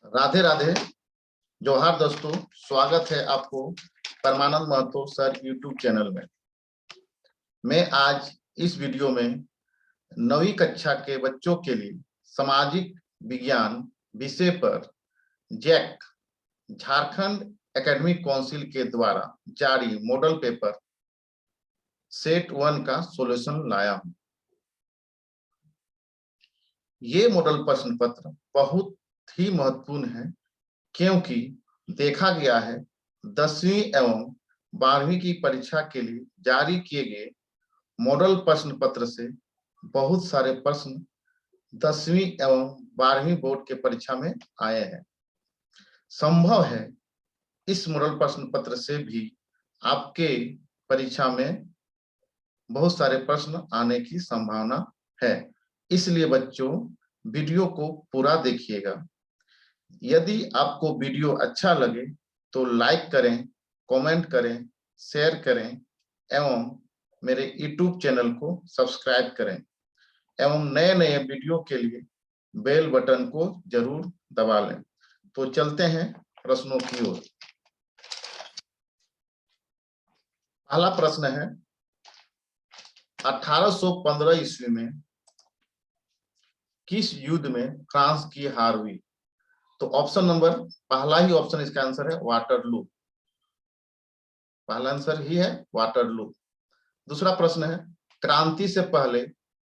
राधे राधे, जोहार दोस्तों। स्वागत है आपको परमानंद महतो सर यूट्यूब चैनल में। मैं आज इस वीडियो में 9वीं कक्षा के बच्चों के लिए सामाजिक विज्ञान विषय पर जैक झारखंड एकेडमिक काउंसिल के द्वारा जारी मॉडल पेपर सेट 1 का सॉल्यूशन लाया हूं। ये मॉडल प्रश्न पत्र बहुत ही महत्वपूर्ण है, क्योंकि देखा गया है 10वीं एवं 12वीं की परीक्षा के लिए जारी किए गए मॉडल प्रश्न पत्र से बहुत सारे प्रश्न 10वीं एवं 12वीं बोर्ड के परीक्षा में आए हैं। संभव है इस मॉडल प्रश्न पत्र से भी आपके परीक्षा में बहुत सारे प्रश्न आने की संभावना है, इसलिए बच्चों वीडियो को पूरा देखिएगा। यदि आपको वीडियो अच्छा लगे तो लाइक करें, कमेंट करें, शेयर करें एवं मेरे YouTube चैनल को सब्सक्राइब करें एवं नए नए वीडियो के लिए बेल बटन को जरूर दबा लें। तो चलते हैं प्रश्नों की ओर। पहला प्रश्न है, 1815 ईस्वी में किस युद्ध में फ्रांस की हार हुई? तो ऑप्शन नंबर पहला ही ऑप्शन इसका आंसर है वाटरलू। पहला आंसर ही है वाटरलू। दूसरा प्रश्न है, क्रांति से पहले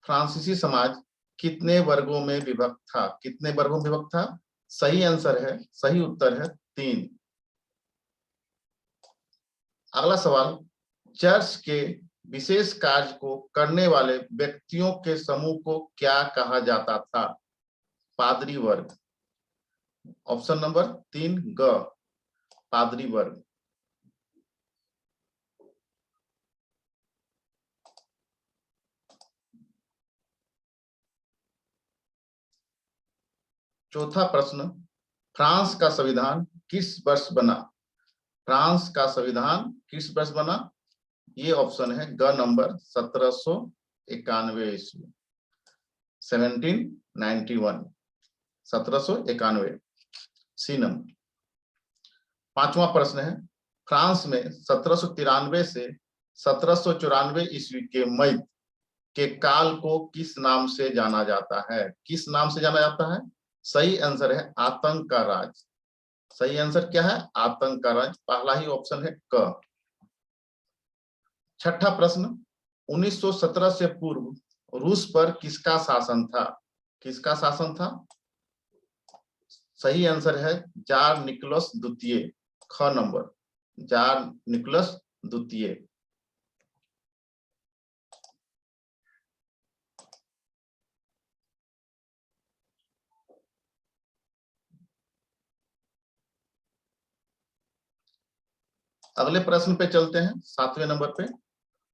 फ्रांसीसी समाज कितने वर्गों में विभक्त था? कितने वर्गों में विभक्त था? सही आंसर है, सही उत्तर है 3। अगला सवाल, चर्च के विशेष कार्य को करने वाले व्यक्तियों के समूह को क्या कहा जाता था? पादरी वर्ग। ऑप्शन नंबर 3 ग, पादरी वर्ग। चौथा प्रश्न, फ्रांस का संविधान किस वर्ष बना? फ्रांस का संविधान किस वर्ष बना? ये ऑप्शन है ग नंबर 1791 ईस्वी, 1791, 1791 सी नंबर। पांचवा प्रश्न है, फ्रांस में 1793 से 1794 ईस्वी के मई के काल को किस नाम से जाना जाता है? किस नाम से जाना जाता है? सही आंसर है आतंक का राज। सही आंसर क्या है? आतंक का राज। पहला ही ऑप्शन है क। छठा प्रश्न, 1917 से पूर्व रूस पर किसका शासन था? किसका शासन था? सही आंसर है जार निकोलस द्वितीय, ख नंबर, जार निकोलस द्वितीय। अगले प्रश्न पे चलते हैं, 7वें नंबर पे।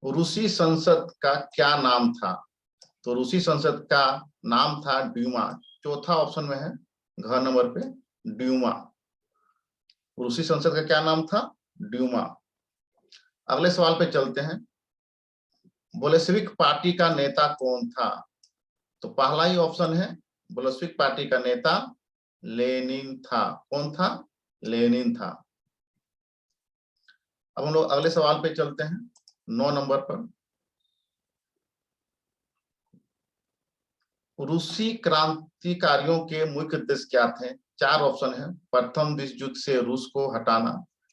रूसी संसद का क्या नाम था? तो रूसी संसद का नाम था ड्यूमा। चौथा ऑप्शन में है घ नंबर पे ड्यूमा। रूसी संसद का क्या नाम था? ड्यूमा। अगले सवाल पे चलते हैं, बोल्शेविक पार्टी का नेता कौन था? तो पहला ही ऑप्शन है बोल्शेविक पार्टी का नेता लेनिन था। कौन था? लेनिन था। अब हम लोग अगले सवाल पे चलते हैं, 9 नंबर पर। रूसी क्रांतिकारियों के मुख्य उद्देश्य क्या थे? 4 ऑप्शन है। प्रथम विश्व युद्ध से रूस को हटाना,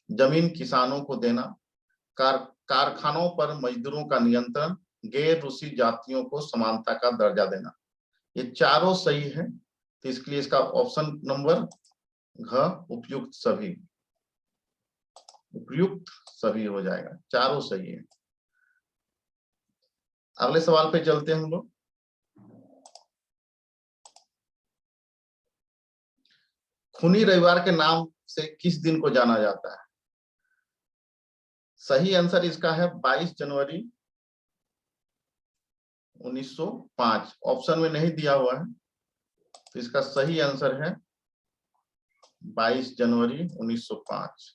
जमीन किसानों को देना, कारखानों पर मजदूरों का नियंत्रण, गैर रूसी जातियों को समानता का दर्जा देना। ये चारों सही है, तो इसके लिए इसका ऑप्शन नंबर घ उपयुक्त सभी, उपयुक्त सभी हो जाएगा। चारों सही है। अगले सवाल पे चलते हैं हम लोग। खूनी रविवार के नाम से किस दिन को जाना जाता है? सही आंसर इसका है 22 जनवरी 1905। ऑप्शन में नहीं दिया हुआ है, तो इसका सही आंसर है 22 जनवरी 1905।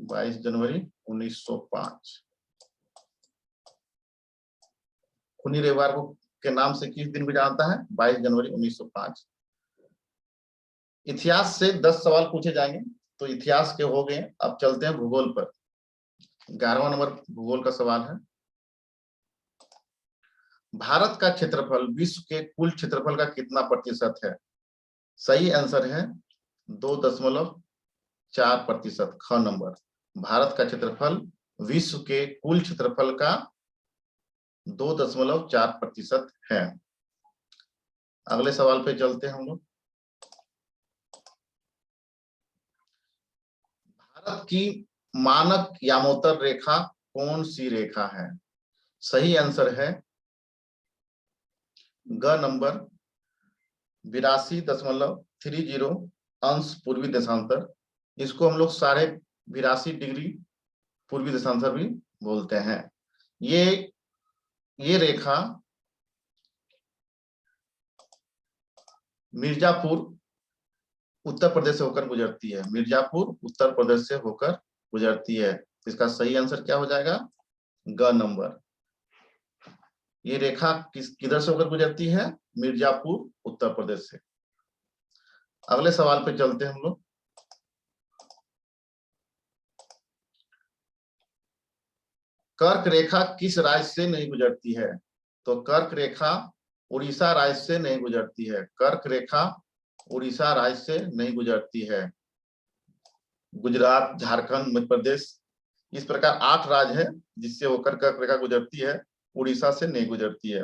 22 जनवरी 1905। खूनी रविवार को के नाम से किस दिन भी जानता है? 22 जनवरी 1905। इतिहास से 10 सवाल पूछे जाएंगे, तो इतिहास के हो गए। अब चलते हैं भूगोल पर। 11वां नंबर भूगोल का सवाल है, भारत का क्षेत्रफल विश्व के कुल क्षेत्रफल का कितना प्रतिशत है? सही आंसर है 2.4%। ख नंबर, भारत का क्षेत्रफल विश्व के कुल क्षेत्रफल का 2.4% है। अगले सवाल पे चलते हैं हम लोग। भारत की मानक यामोत्तर रेखा कौन सी रेखा है? सही आंसर है ग नंबर, 82.30 अंश पूर्वी देशांतर। इसको हम लोग 82.5 डिग्री पूर्वी देशांतर भी बोलते हैं। ये रेखा मिर्जापुर उत्तर प्रदेश से होकर गुजरती है। मिर्जापुर उत्तर प्रदेश से होकर गुजरती है। इसका सही आंसर क्या हो जाएगा? ग नंबर। ये रेखा किधर से होकर गुजरती है? मिर्जापुर उत्तर प्रदेश से। अगले सवाल पे चलते हैं हम लोग। कर्क रेखा किस राज्य से नहीं गुजरती है? तो कर्क रेखा उड़ीसा राज्य से नहीं गुजरती है। कर्क रेखा उड़ीसा राज्य से नहीं गुजरती है। गुजरात, झारखंड, मध्य प्रदेश, इस प्रकार 8 राज्य है जिससे होकर कर्क रेखा गुजरती है, उड़ीसा से नहीं गुजरती है।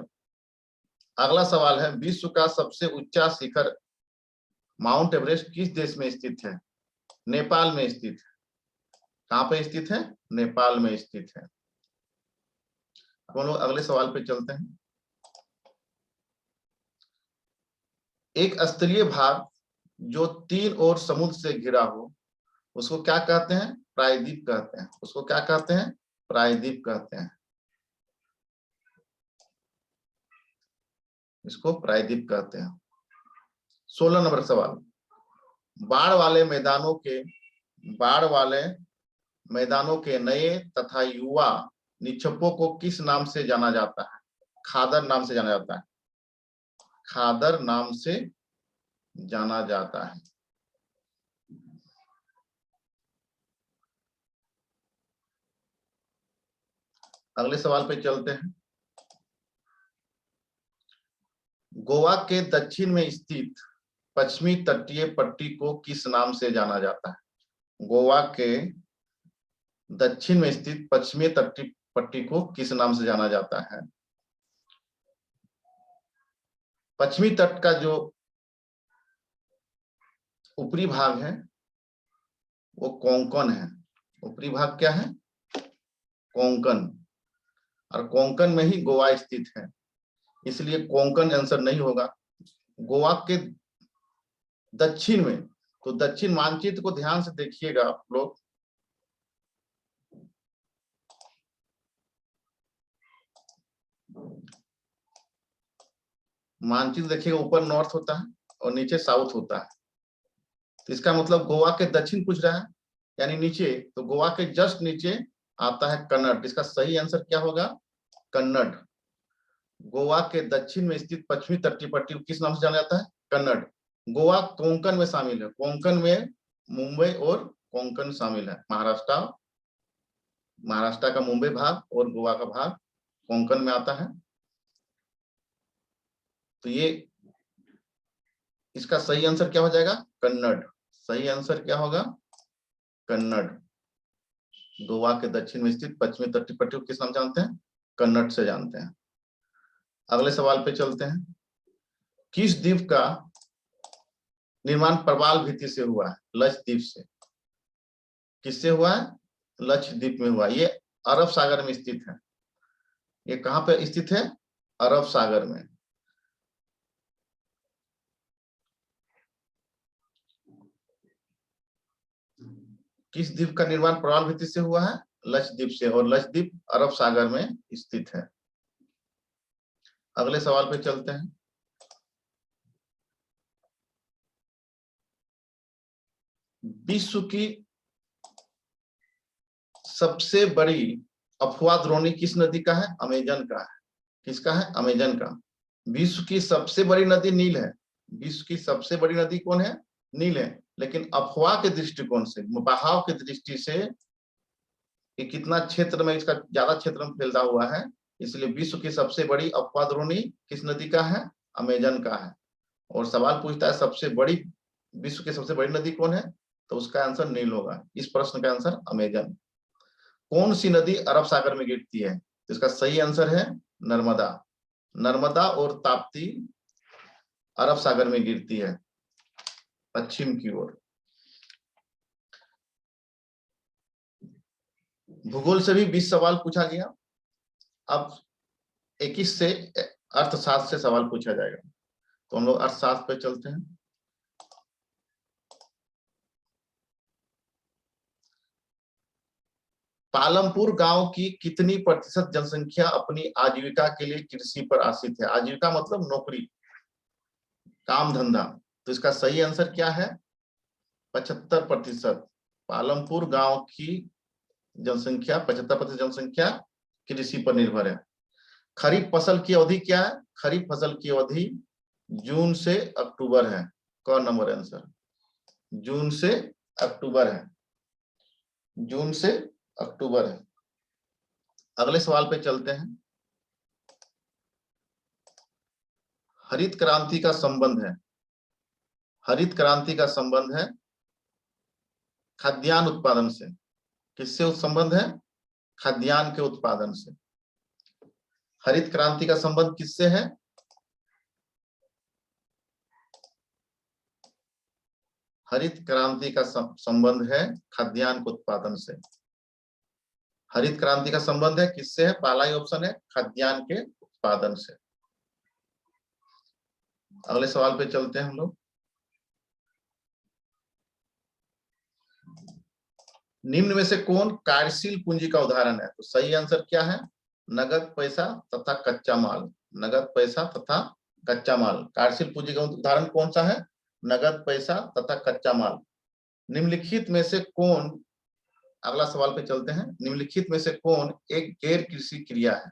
अगला सवाल है, विश्व का सबसे ऊंचा शिखर माउंट एवरेस्ट किस देश में स्थित है? नेपाल में स्थित है। कहां पे स्थित है? नेपाल में स्थित है। अब हम लोग अगले सवाल पे चलते हैं। एक स्तरीय भाग जो 3 ओर समुद्र से घिरा हो उसको क्या कहते हैं? प्रायद्वीप कहते हैं। उसको क्या कहते हैं? प्रायद्वीप कहते हैं। इसको प्रायद्वीप कहते हैं। 16 नंबर सवाल, बाढ़ वाले मैदानों के नए तथा युवा निक्षेपों को किस नाम से जाना जाता है? खादर नाम से जाना जाता है। खादर नाम से जाना जाता है। अगले सवाल पे चलते हैं। गोवा के दक्षिण में स्थित पश्चिमी तटीय पट्टी को किस नाम से जाना जाता है? गोवा के दक्षिण में स्थित पश्चिमी तटीय पट्टी को किस नाम से जाना जाता है? पश्चिमी तट का जो ऊपरी भाग है वो कोंकण है। ऊपरी भाग क्या है? कोंकण। और कोंकण में ही गोवा स्थित है, इसलिए कोंकण आंसर नहीं होगा। गोवा के दक्षिण में, तो दक्षिण मानचित्र को ध्यान से देखिएगा आप लोग। मानचित्र देखिएगा, ऊपर नॉर्थ होता है और नीचे साउथ होता है। तो इसका मतलब गोवा के दक्षिण पूछ रहा है, यानी नीचे। तो गोवा के जस्ट नीचे आता है कन्नड़। इसका सही आंसर क्या होगा? कन्नड़। गोवा के दक्षिण में स्थित पश्चिमी तटीय पट्टी को किस नाम से जाना जाता है? कन्नड़। गोवा कोंकण में शामिल है। कोंकण में मुंबई और कोंकण शामिल है। महाराष्ट्र का मुंबई भाग और गोवा का भाग कोंकण में आता है। तो ये इसका सही आंसर क्या हो जाएगा? कन्नड़। सही आंसर क्या होगा? कन्नड़। गोवा के दक्षिण में स्थित पश्चिमी तटीय पट्टी को किस नाम जानते हैं? कन्नड़ से जानते हैं। अगले सवाल पे चलते हैं। किस द्वीप का निर्माण प्रवाल भित्ति से हुआ है? लक्षद्वीप से। किससे हुआ है? लक्षद्वीप में हुआ। ये अरब सागर में स्थित है। ये कहां पे स्थित है? अरब सागर में। किस द्वीप का निर्माण प्रवाल भित्ति से हुआ है? लक्षद्वीप से। और लक्षद्वीप अरब सागर में स्थित है। अगले सवाल पे चलते हैं। विश्व की सबसे बड़ी अफवाह द्रोणी किस नदी का है? अमेजन का है। किसका है? अमेजन का। विश्व की सबसे बड़ी नदी नील है। विश्व की सबसे बड़ी नदी कौन है? नील है। लेकिन अफवाह के दृष्टिकोण से, बहाव की दृष्टि से कि कितना क्षेत्र में, इसका ज्यादा क्षेत्र में फैला हुआ है, इसलिए विश्व की सबसे बड़ी अफवाह द्रोणी किस नदी का है? अमेजन का है। और सवाल पूछता है सबसे बड़ी, विश्व की सबसे बड़ी नदी कौन है? तो उसका आंसर नील होगा। इस प्रश्न का आंसर अमेजन। कौन सी नदी अरब सागर में गिरती है? तो इसका सही आंसर है नर्मदा। नर्मदा और ताप्ती अरब सागर में गिरती है, पश्चिम की ओर। भूगोल से भी 20 सवाल पूछा गया। अब 21 से अर्थशास्त्र से सवाल पूछा जाएगा। तो हम लोग अर्थशास्त्र पे चलते हैं। पालमपुर गांव की कितनी प्रतिशत जनसंख्या अपनी आजीविका के लिए कृषि पर आश्रित है? आजीविका मतलब नौकरी, काम धंधा। तो इसका सही आंसर क्या है? 75%। पालमपुर गांव की जनसंख्या, 75% जनसंख्या कृषि पर निर्भर है। खरीफ फसल की अवधि क्या है? खरीफ फसल की अवधि जून से अक्टूबर है। क नंबर आंसर, जून से अक्टूबर है। जून से अक्टूबर है। अगले सवाल पे चलते हैं। हरित क्रांति का संबंध है, हरित क्रांति का संबंध है खाद्यान्न उत्पादन से। किससे संबंध है? खाद्यान्न के उत्पादन से। हरित क्रांति का संबंध किससे है? हरित क्रांति का संबंध है खाद्यान्न के उत्पादन से। हरित क्रांति का संबंध है किससे? है पहला ही ऑप्शन है, खाद्यान्न के उत्पादन से। अगले सवाल पे चलते हैं हम लोग। निम्न में से कौन कार्यशील पूंजी का उदाहरण है? तो सही आंसर क्या है? नगद पैसा तथा कच्चा माल। नगद पैसा तथा कच्चा माल। कार्यशील पूंजी का उदाहरण कौन सा है? नगद पैसा तथा कच्चा माल। निम्नलिखित में से कौन, अगला सवाल पे चलते हैं, निम्नलिखित में से कौन एक गैर कृषि क्रिया है?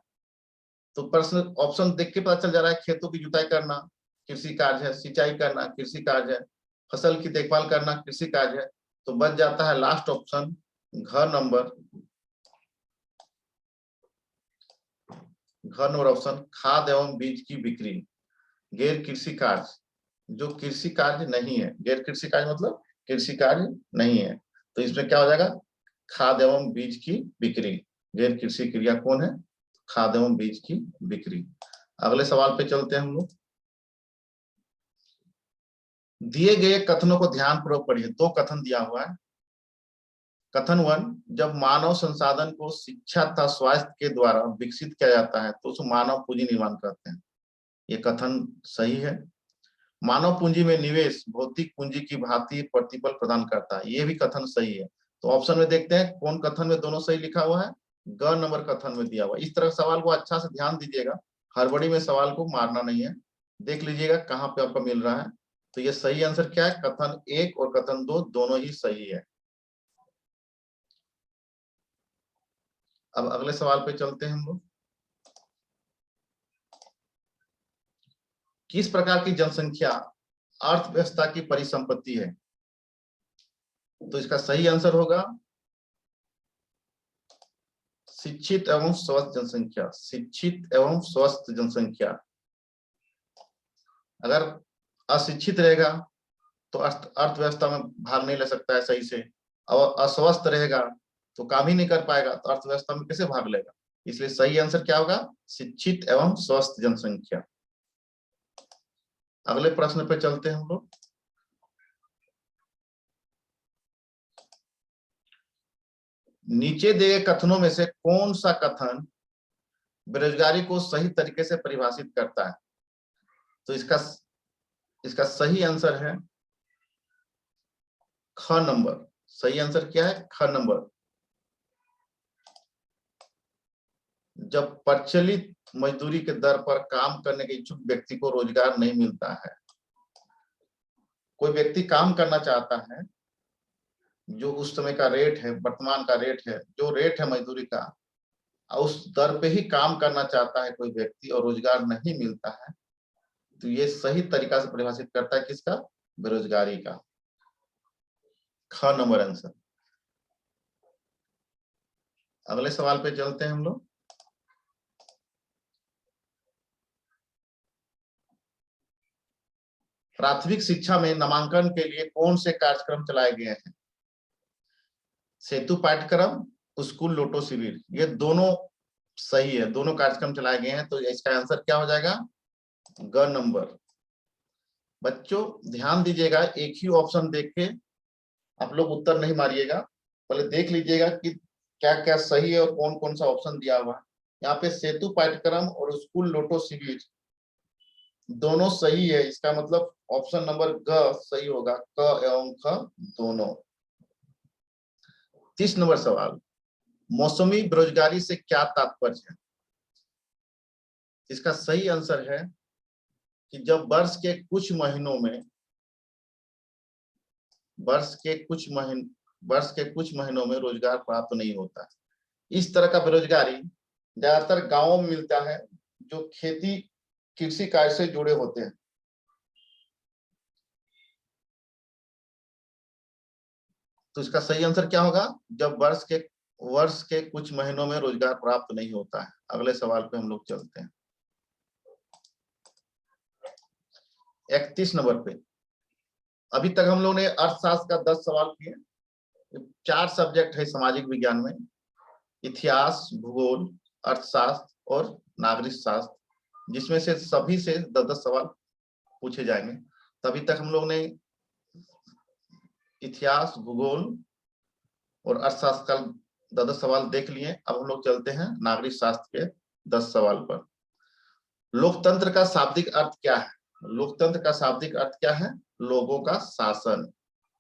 तो प्रश्न ऑप्शन देख के पता चल जा रहा है, खेतों की जुताई करना कृषि कार्य है, सिंचाई करना कृषि कार्य है, फसल की देखभाल करना कृषि कार्य है। तो बच जाता है लास्ट ऑप्शन, घ नंबर ऑप्शन, खाद एवं बीज की बिक्री। गैर कृषि कार्य, जो कृषि कार्य नहीं है, गैर कृषि कार्य मतलब कृषि कार्य नहीं है, तो इसमें क्या हो जाएगा? खाद एवं बीज की बिक्री। गैर कृषि क्रिया कौन है? खाद एवं बीज की बिक्री। अगले सवाल पे चलते हैं हम लोग। दिए गए कथनों को ध्यानपूर्वक पढ़िए। 2 कथन दिया हुआ है। कथन 1, जब मानव संसाधन को शिक्षा तथा स्वास्थ्य के द्वारा विकसित किया जाता है तो उसे मानव पूंजी निर्माण कहते हैं। ये कथन सही है। मानव पूंजी में निवेश भौतिक पूंजी की भांति प्रतिफल प्रदान करता है, ये भी कथन सही है। तो ऑप्शन में देखते हैं कौन कथन में दोनों सही लिखा हुआ है। ग नंबर कथन में दिया हुआ। इस तरह सवाल को अच्छा से ध्यान दीजिएगा, हड़बड़ी में सवाल को मारना नहीं है। देख लीजिएगा कहाँ पे आपको मिल रहा है। तो ये सही आंसर क्या है? कथन 1 और कथन 2 दोनों ही सही है। अब अगले सवाल पे चलते हैं हम लोग। किस प्रकार की जनसंख्या अर्थव्यवस्था की परिसंपत्ति है? तो इसका सही आंसर होगा शिक्षित एवं स्वस्थ जनसंख्या। शिक्षित एवं स्वस्थ जनसंख्या। अगर अशिक्षित रहेगा तो अर्थव्यवस्था में भाग नहीं ले सकता है सही से, और अस्वस्थ रहेगा तो काम ही नहीं कर पाएगा, तो अर्थव्यवस्था में कैसे भाग लेगा? इसलिए सही आंसर क्या होगा? शिक्षित एवं स्वस्थ जनसंख्या। अगले प्रश्न पे चलते हैं हम लोग। नीचे दिए कथनों में से कौन सा कथन बेरोजगारी को सही तरीके से परिभाषित करता है? तो इसका सही आंसर है ख नंबर। सही आंसर क्या है? ख नंबर। जब प्रचलित मजदूरी के दर पर काम करने के इच्छुक व्यक्ति को रोजगार नहीं मिलता है, कोई व्यक्ति काम करना चाहता है जो उस समय का रेट है, वर्तमान का रेट है, जो रेट है मजदूरी का, उस दर पे ही काम करना चाहता है कोई व्यक्ति और रोजगार नहीं मिलता है, तो ये सही तरीका से परिभाषित करता है किसका? बेरोजगारी का। ख नंबर आंसर। अगले सवाल पे चलते हैं हम लोग। प्राथमिक शिक्षा में नामांकन के लिए कौन से कार्यक्रम चलाए गए हैं? सेतु पाठ्यक्रम, स्कूल लोटो शिविर, ये दोनों सही है, दोनों कार्यक्रम चलाए गए हैं, तो इसका आंसर क्या हो जाएगा? ग नंबर। बच्चों ध्यान दीजिएगा, एक ही ऑप्शन देख के आप लोग उत्तर नहीं मारिएगा, पहले देख लीजिएगा कि क्या क्या सही है और कौन कौन सा ऑप्शन दिया हुआ है। यहाँ पे सेतु पाठ्यक्रम और स्कूल लोटो शिविर दोनों सही है, इसका मतलब ऑप्शन नंबर ग सही होगा, क एवं ख दोनों। 30 नंबर सवाल, मौसमी बेरोजगारी से क्या तात्पर्य है? इसका सही आंसर है कि जब वर्ष के कुछ महीनों में रोजगार प्राप्त नहीं होता। इस तरह का बेरोजगारी ज्यादातर गांवों में मिलता है, जो खेती कृषि कार्य से जुड़े होते हैं। तो इसका सही आंसर क्या होगा? जब वर्ष के कुछ महीनों में रोजगार प्राप्त नहीं होता है। अगले सवाल पे हम लोग चलते हैं। 31 नंबर पे, अभी तक हम लोग ने अर्थशास्त्र का 10 सवाल किए। 4 सब्जेक्ट है सामाजिक विज्ञान में, इतिहास, भूगोल, अर्थशास्त्र और नागरिक शास्त्र, जिसमें से सभी से 10-10 सवाल पूछे जाएंगे। तभी तक हम लोग ने इतिहास, भूगोल और अर्थशास्त्र का 10 सवाल देख लिए। अब हम लोग चलते हैं नागरिक शास्त्र के 10 सवाल पर। लोकतंत्र का शाब्दिक अर्थ क्या है? लोकतंत्र का शाब्दिक अर्थ क्या है? लोगों का शासन।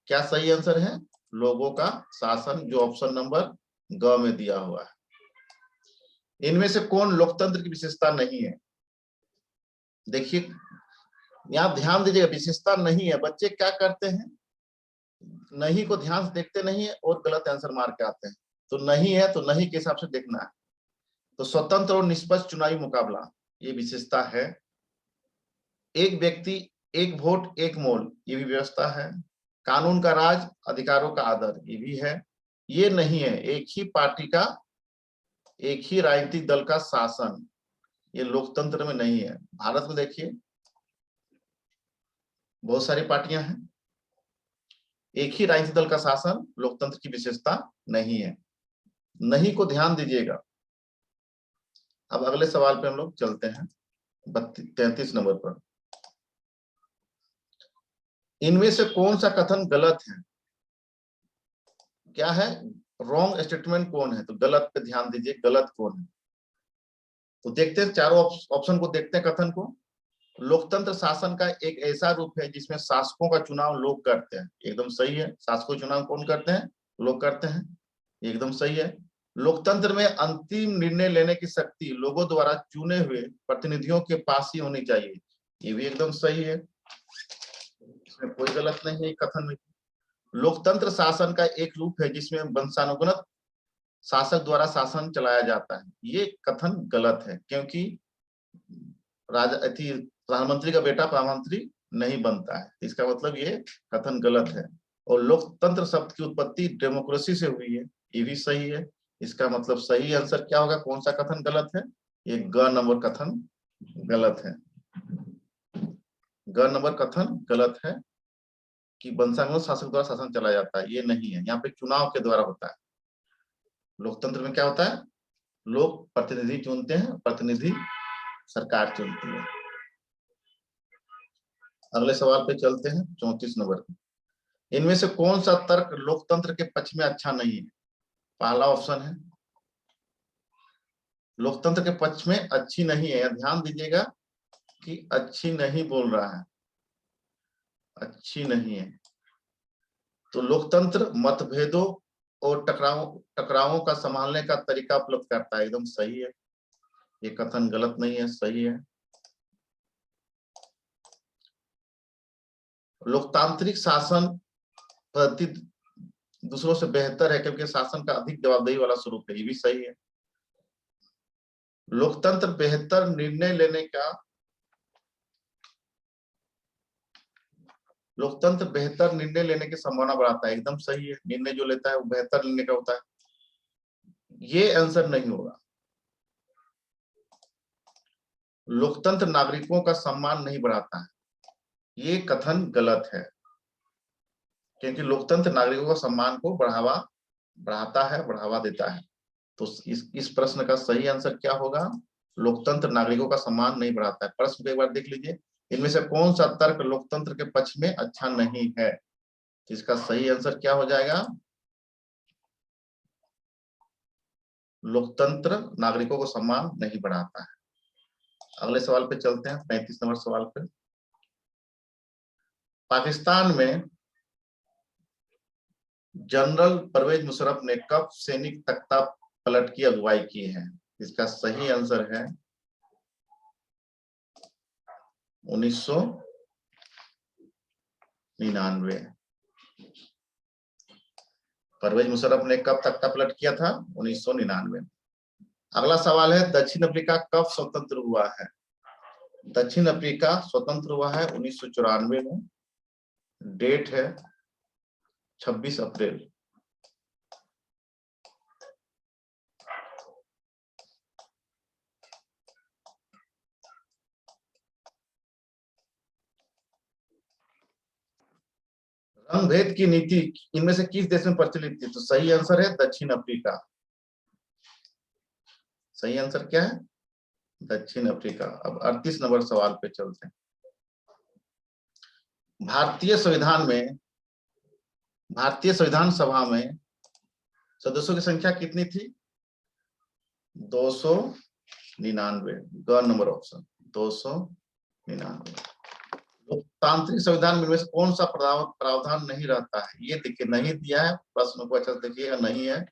क्या सही आंसर है? लोगों का शासन, जो ऑप्शन नंबर ग में दिया हुआ है। इनमें से कौन लोकतंत्र की विशेषता नहीं है? देखिए यहां ध्यान दीजिएगा, विशेषता नहीं है। बच्चे क्या करते हैं, नहीं को ध्यान से देखते नहीं है और गलत आंसर मार के आते हैं। तो नहीं है तो नहीं के हिसाब से देखना है। तो स्वतंत्र और निष्पक्ष चुनावी मुकाबला, ये विशेषता है। एक व्यक्ति एक वोट एक मोल, ये भी व्यवस्था है। कानून का राज, अधिकारों का आदर, ये भी है। ये नहीं है एक ही पार्टी का, एक ही राजनीतिक दल का शासन, ये लोकतंत्र में नहीं है। भारत में देखिए बहुत सारी पार्टियां हैं, एक ही राजनीतिक दल का शासन लोकतंत्र की विशेषता नहीं है। नहीं को ध्यान दीजिएगा। अब अगले सवाल पे हम लोग चलते हैं 33 नंबर पर। इनमें से कौन सा कथन गलत है? क्या है? रॉन्ग स्टेटमेंट कौन है? तो गलत पे ध्यान दीजिए, गलत कौन है? तो देखते हैं, चारों ऑप्शन को देखते हैं कथन को। लोकतंत्र शासन का एक ऐसा रूप है जिसमें शासकों का चुनाव लोग करते हैं, एकदम सही है। शासकों का चुनाव कौन करते हैं? लोग करते हैं, एकदम सही है। लोकतंत्र में अंतिम निर्णय लेने की शक्ति लोगों द्वारा चुने हुए प्रतिनिधियों के पास ही होनी चाहिए, ये भी एकदम सही है, इसमें कोई गलत नहीं है कथन में। लोकतंत्र शासन का एक रूप है जिसमें वंशानुगत शासक द्वारा शासन चलाया जाता है, ये कथन गलत है, क्योंकि राजा प्रधानमंत्री का बेटा प्रधानमंत्री नहीं बनता है, इसका मतलब ये कथन गलत है। और लोकतंत्र शब्द की उत्पत्ति डेमोक्रेसी से हुई है, ये भी सही है। इसका मतलब सही आंसर क्या होगा? कौन सा कथन गलत है? ये ग नंबर कथन गलत है। ग नंबर कथन गलत है कि वंशानुगत शासक द्वारा शासन चलाया जाता है, ये नहीं है। यहाँ पे चुनाव के द्वारा होता है। लोकतंत्र में क्या होता है? लोग प्रतिनिधि चुनते हैं, प्रतिनिधि सरकार चुनती है। अगले सवाल पे चलते हैं 34 नंबर पे। इनमें से कौन सा तर्क लोकतंत्र के पक्ष में अच्छा नहीं है? पहला ऑप्शन है लोकतंत्र के पक्ष में अच्छी नहीं है। ध्यान दीजिएगा कि अच्छी नहीं बोल रहा है, अच्छी नहीं है। तो लोकतंत्र मतभेदों और टकरावों का संभालने का तरीका उपलब्ध करता है, एकदम सही है। ये कथन गलत नहीं है, सही है। लोकतांत्रिक शासन पद्धति दूसरों से बेहतर है क्योंकि शासन का अधिक जवाबदेही वाला स्वरूप है, ये भी सही है। लोकतंत्र बेहतर निर्णय लेने का, लोकतंत्र बेहतर निर्णय लेने की संभावना बढ़ाता है, एकदम सही है। निर्णय जो लेता है वो बेहतर लेने का होता है, ये आंसर नहीं होगा। लोकतंत्र नागरिकों का सम्मान नहीं बढ़ाता है, ये कथन गलत है, क्योंकि लोकतंत्र नागरिकों का सम्मान को बढ़ाता है, बढ़ावा देता है। तो इस प्रश्न का सही आंसर क्या होगा? लोकतंत्र नागरिकों का सम्मान नहीं बढ़ाता है। प्रश्न को एक बार देख लीजिए, इनमें से कौन सा तर्क लोकतंत्र के पक्ष में अच्छा नहीं है? तो इसका सही आंसर क्या हो जाएगा? लोकतंत्र नागरिकों को सम्मान नहीं बढ़ाता है। अगले सवाल पे चलते हैं, 35 नंबर सवाल पे। पाकिस्तान में जनरल परवेज मुशर्रफ ने कब सैनिक तख्ता पलट की अगुवाई की है? इसका सही आंसर है 1999। परवेज मुशर्रफ ने कब तख्ता पलट किया था? 1999 में। अगला सवाल है, दक्षिण अफ्रीका कब स्वतंत्र हुआ है? दक्षिण अफ्रीका स्वतंत्र हुआ है 1994 में। डेट है 26 अप्रैल। रंग भेद की नीति इनमें से किस देश में प्रचलित थी? तो सही आंसर है दक्षिण अफ्रीका। सही आंसर क्या है? दक्षिण अफ्रीका। अब 38 नंबर सवाल पे चलते हैं। भारतीय संविधान सभा में सदस्यों की संख्या कितनी थी? 299। ग नंबर ऑप्शन 299। लोकतांत्रिक संविधान में से कौन सा प्रावधान नहीं रहता है? ये देखिए नहीं दिया है, प्रश्न को अच्छा देखिएगा, नहीं है।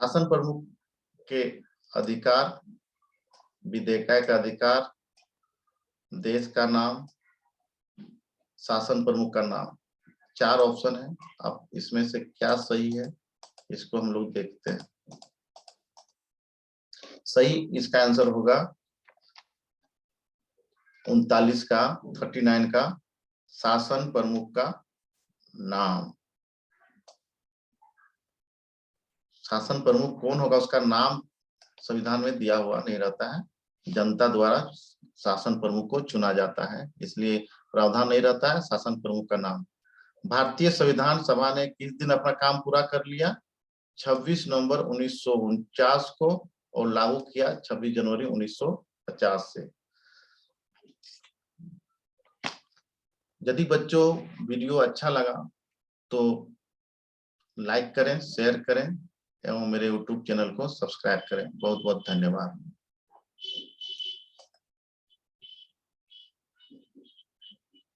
शासन प्रमुख के अधिकार, विधेयक का अधिकार, देश का नाम, शासन प्रमुख का नाम, 4 ऑप्शन है। अब इसमें से क्या सही है, इसको हम लोग देखते हैं। सही इसका आंसर होगा 39 का, 39 का, शासन प्रमुख का नाम। शासन प्रमुख कौन होगा उसका नाम संविधान में दिया हुआ नहीं रहता है, जनता द्वारा शासन प्रमुख को चुना जाता है, इसलिए प्रावधान नहीं रहता है शासन प्रमुख का नाम। भारतीय संविधान सभा ने किस दिन अपना काम पूरा कर लिया? 26 नवंबर 1949 को, और लागू किया 26 जनवरी 1950 से। यदि बच्चों वीडियो अच्छा लगा तो लाइक करें, शेयर करें एवं मेरे YouTube चैनल को सब्सक्राइब करें। बहुत बहुत धन्यवाद।